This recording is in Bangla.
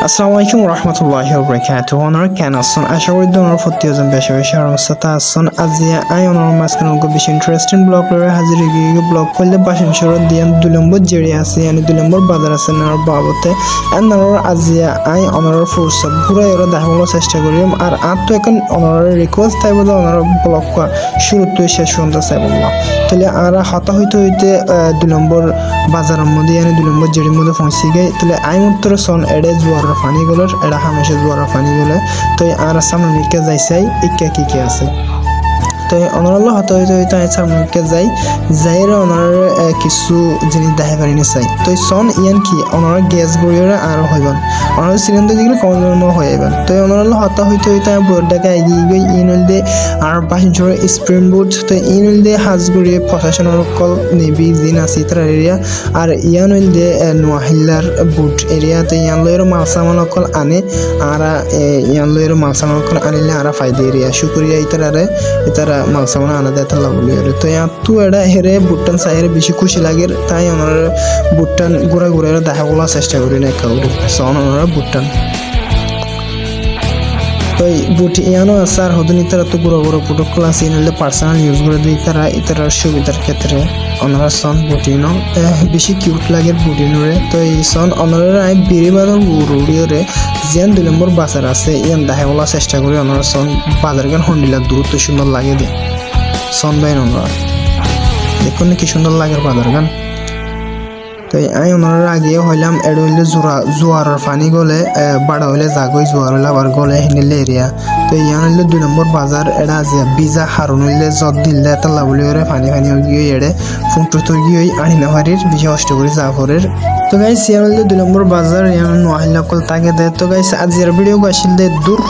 আসসালামু আলাইকুম রহমতুল্লাহি ওয়া বারাকাতুহু ওনারা কেন আসছেন আশা করি ওনারা প্রতিজন বেশি বেশি অবস্থাতে আসছেন আজিয়া আই ওনার মাঝখানে বেশি ইন্টারেস্টিং ব্লগ করে হাজির গিয়ে ব্লগ করলে বাসন শহর দিয়ে 2 নম্বর জেড়ি আছে yani 2 নম্বর বাজার আছে না বাবতে ওনারা আজিয়া আই ওনার ফুরসত পুরো এরা দেখানোর চেষ্টা করি আর তো এখন ওনার রিকোয়েস্ট তাই বলে ওনার ব্লগ শুরু তো শেষ পর্যন্ত চাইবল্লা তাহলে আর হতা হইতে 2 নম্বর বাজারের মধ্যে yani 2 নম্বর জেড়ির মধ্যে পৌঁছে গিয়ে তাহলে আই উত্তর সন এডে জোয়ার পানি গুলোর এটা হামেশা জোয়ার পানি গুলো তো আর সামনে নিকে যাইছাই ইকা কি আছে তো অনারল হতে সামনে যাইরে ওনার কিছু জিনিস দেখা পারি না চাই তো সন ইয়ান কি ওনার গ্যাস গড়িয়ে আর হইবেন ওনার সিলিন্ডার যেগুলো কম হয়ে যাবেন তো অনারল হতা হইতে বোর্ডটাকে এগিয়ে গিয়ে ইনল দিয়ে আর বাহির স্প্রিং বুট তো ইনল দিয়ে হাজ গড়িয়ে প্রশাসনের কল নেভি জিন আছে তার এরিয়া আর ইয়ান হইল দিয়ে নোয়াহিল্লার বুট এরিয়াতে ইয়ান লয়ের মাল সামান অকল আনে আর ইয়ান লয়ের মাল সামান অকল আনিলে আর ফায়দা এরিয়া শুক্রিয়া ইতারা মাল সামান আনা দেয় তাহলে বলি তো তো এটা হেরে বুটটান চাইরে বেশি খুশি লাগে তাই আমার বুটটান ঘুরে ঘুরে দেখা বলার চেষ্টা করি না কাউরে সন ওনারা বুটটান তো বুট ইয়ানো আছে আর হদিন ইতারা তো গুঁড়ো প্রোটোকল আছে নিলে পার্সোনাল ইউজ করে দিই তারা ইতারার সুবিধার ক্ষেত্রে ওনারা সন বুটিনো বেশি কিউট লাগে বুটিনোরে তো এই সন ওনারা বেরিবাদন রুড়িওরে যেন 2 নম্বর বাজার আছে ইয়ান দেখা বলার চেষ্টা করি ওনারা সন বাজার গান হন্ডিলার দূরত্ব সুন্দর লাগে দে সন বাইন ওনারা দেখুন কি সুন্দর লাগে বাজার গান তো আমি ওনারা আগে হইলাম এড হইলে জোয়ারের পানি গলে বাড়া হইলে জাগই জোয়ার হইলে আবার গলে হিনেলে এরিয়া তো ইয়ান হইলে 2 নম্বর বাজার এডা যে বিজা হারুন হইলে জদ দিলে তাল্লা বলি ওরে পানি গিয়ে এড়ে ফুটো তো গিয়ে আনিনা বাড়ির বেশি কষ্ট করে জাফরের তো গাইস ইয়ান হইলে 2 নম্বর বাজার ইয়ান নোয়াহিল্লা কল তাকে দেয় তো গাইস আজকের ভিডিও আসিল দে দূর